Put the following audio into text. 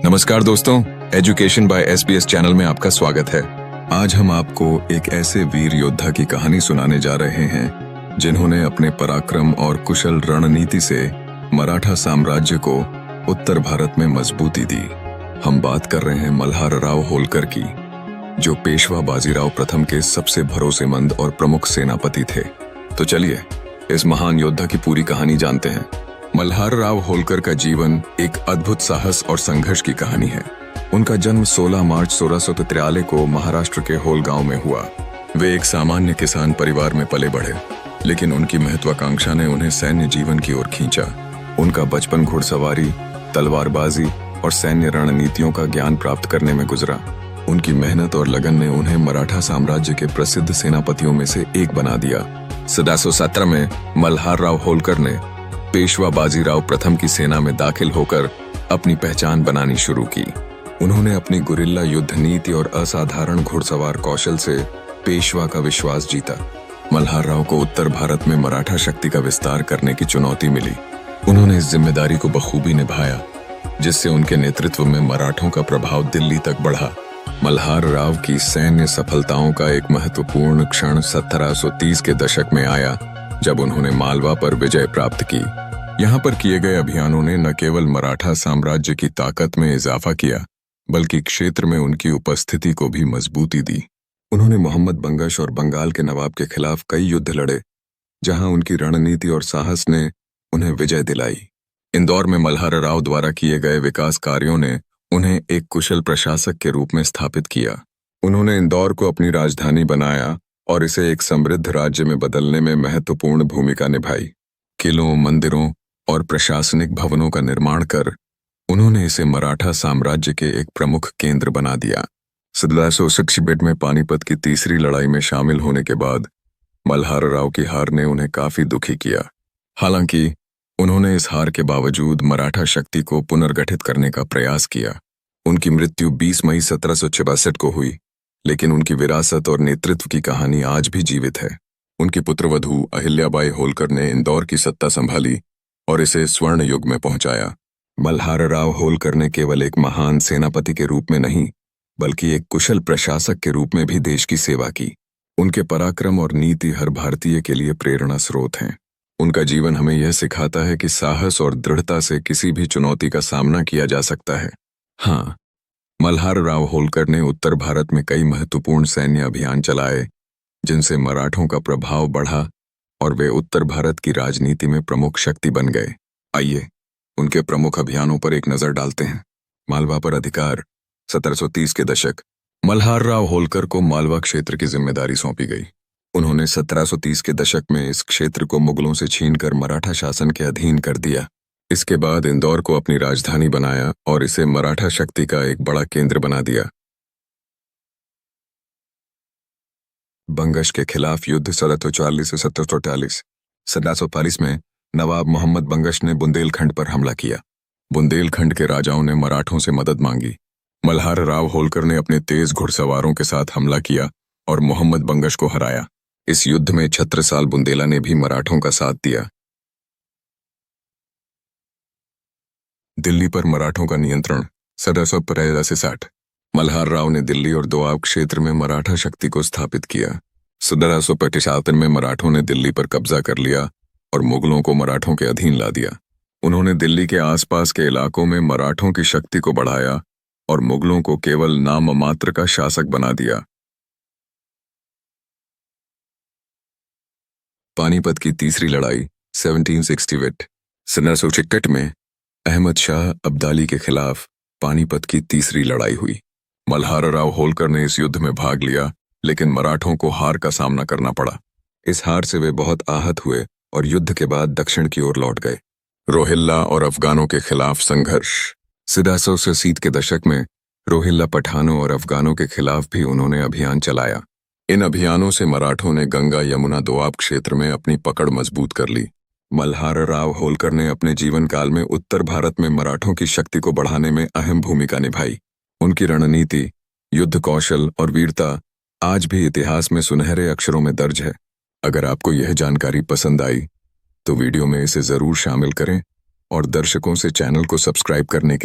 नमस्कार दोस्तों, education by SBS channel में आपका स्वागत है। आज हम आपको एक ऐसे वीर योद्धा की कहानी सुनाने जा रहे हैं जिन्होंने अपने पराक्रम और कुशल रणनीति से मराठा साम्राज्य को उत्तर भारत में मजबूती दी। हम बात कर रहे हैं मल्हार राव होलकर की, जो पेशवा बाजीराव प्रथम के सबसे भरोसेमंद और प्रमुख सेनापति थे। तो चलिए इस महान योद्धा की पूरी कहानी जानते हैं। मल्हार राव होलकर का जीवन एक अद्भुत साहस और संघर्ष की कहानी है। उनका जन्म 16 मार्च 1643 को महाराष्ट्र के होल गांव में हुआ। वे एक सामान्य किसान परिवार में पले बढ़े, लेकिन उनकी महत्वाकांक्षा ने उन्हें सैन्य जीवन की ओर खींचा। उनका बचपन घुड़सवारी, तलवारबाजी और सैन्य रणनीतियों का ज्ञान प्राप्त करने में गुजरा। उनकी मेहनत और लगन ने उन्हें मराठा साम्राज्य के प्रसिद्ध सेनापतियों में से एक बना दिया। 1717 में मल्हार राव होलकर ने पेशवा बाजीराव प्रथम की सेना में दाखिल होकर अपनी पहचान बनानी शुरू की। उन्होंने अपनी गुरिल्ला युद्ध नीति और असाधारण घुड़सवार कौशल से पेशवा का विश्वास जीता। मल्हार राव को उत्तर भारत में मराठा शक्ति का विस्तार करने की चुनौती मिली। उन्होंने इस जिम्मेदारी को बखूबी निभाया, जिससे उनके नेतृत्व में मराठों का प्रभाव दिल्ली तक बढ़ा। मल्हार राव की सैन्य सफलताओं का एक महत्वपूर्ण क्षण 1730 के दशक में आया, जब उन्होंने मालवा पर विजय प्राप्त की। यहाँ पर किए गए अभियानों ने न केवल मराठा साम्राज्य की ताकत में इजाफा किया, बल्कि क्षेत्र में उनकी उपस्थिति को भी मजबूती दी। उन्होंने मोहम्मद बंगश और बंगाल के नवाब के खिलाफ कई युद्ध लड़े, जहां उनकी रणनीति और साहस ने उन्हें विजय दिलाई। इंदौर में मल्हार राव द्वारा किए गए विकास कार्यों ने उन्हें एक कुशल प्रशासक के रूप में स्थापित किया। उन्होंने इंदौर को अपनी राजधानी बनाया और इसे एक समृद्ध राज्य में बदलने में महत्वपूर्ण भूमिका निभाई। किलों, मंदिरों और प्रशासनिक भवनों का निर्माण कर उन्होंने इसे मराठा साम्राज्य के एक प्रमुख केंद्र बना दिया। 1766 में पानीपत की तीसरी लड़ाई में शामिल होने के बाद मल्हार राव की हार ने उन्हें काफी दुखी किया। हालांकि उन्होंने इस हार के बावजूद मराठा शक्ति को पुनर्गठित करने का प्रयास किया। उनकी मृत्यु 20 मई 1766 को हुई, लेकिन उनकी विरासत और नेतृत्व की कहानी आज भी जीवित है। उनकी पुत्रवधू अहिल्याबाई होलकर ने इंदौर की सत्ता संभाली और इसे स्वर्ण युग में पहुंचाया। मल्हार राव होलकर ने केवल एक महान सेनापति के रूप में नहीं, बल्कि एक कुशल प्रशासक के रूप में भी देश की सेवा की। उनके पराक्रम और नीति हर भारतीय के लिए प्रेरणा स्रोत हैं। उनका जीवन हमें यह सिखाता है कि साहस और दृढ़ता से किसी भी चुनौती का सामना किया जा सकता है। हाँ, मल्हार राव होलकर ने उत्तर भारत में कई महत्वपूर्ण सैन्य अभियान चलाए, जिनसे मराठों का प्रभाव बढ़ा और वे उत्तर भारत की राजनीति में प्रमुख शक्ति बन गए। आइए उनके प्रमुख अभियानों पर एक नजर डालते हैं। मालवा पर अधिकार। 1730 के दशक। मल्हार राव होलकर को मालवा क्षेत्र की जिम्मेदारी सौंपी गई। उन्होंने 1730 के दशक में इस क्षेत्र को मुगलों से छीनकर मराठा शासन के अधीन कर दिया। इसके बाद इंदौर को अपनी राजधानी बनाया और इसे मराठा शक्ति का एक बड़ा केंद्र बना दिया। बंगश के खिलाफ युद्ध 1740 से 1748। 1740 में नवाब मोहम्मद बंगश ने बुंदेलखंड पर हमला किया। बुंदेलखंड के राजाओं ने मराठों से मदद मांगी। मल्हार राव होलकर ने अपने तेज घुड़सवारों के साथ हमला किया और मोहम्मद बंगश को हराया। इस युद्ध में छत्रसाल बुंदेला ने भी मराठों का साथ दिया। दिल्ली पर मराठों का नियंत्रण। 1750 से 60। मल्हार राव ने दिल्ली और दोआब क्षेत्र में मराठा शक्ति को स्थापित किया। 1775 में मराठों ने दिल्ली पर कब्जा कर लिया और मुगलों को मराठों के अधीन ला दिया। उन्होंने दिल्ली के आसपास के इलाकों में मराठों की शक्ति को बढ़ाया और मुगलों को केवल नाम मात्र का शासक बना दिया। पानीपत की तीसरी लड़ाई 1768। 1766 में अहमद शाह अब्दाली के खिलाफ पानीपत की तीसरी लड़ाई हुई। मल्हार राव होलकर ने इस युद्ध में भाग लिया, लेकिन मराठों को हार का सामना करना पड़ा। इस हार से वे बहुत आहत हुए और युद्ध के बाद दक्षिण की ओर लौट गए। रोहिल्ला और अफगानों के खिलाफ संघर्ष। 1780 के दशक में रोहिल्ला पठानों और अफगानों के खिलाफ भी उन्होंने अभियान चलाया। इन अभियानों से मराठों ने गंगा यमुना दोआब क्षेत्र में अपनी पकड़ मजबूत कर ली। मल्हार राव होलकर ने अपने जीवन काल में उत्तर भारत में मराठों की शक्ति को बढ़ाने में अहम भूमिका निभाई। उनकी रणनीति, युद्ध कौशल और वीरता आज भी इतिहास में सुनहरे अक्षरों में दर्ज है। अगर आपको यह जानकारी पसंद आई तो वीडियो में इसे जरूर शामिल करें और दर्शकों से चैनल को सब्सक्राइब करने के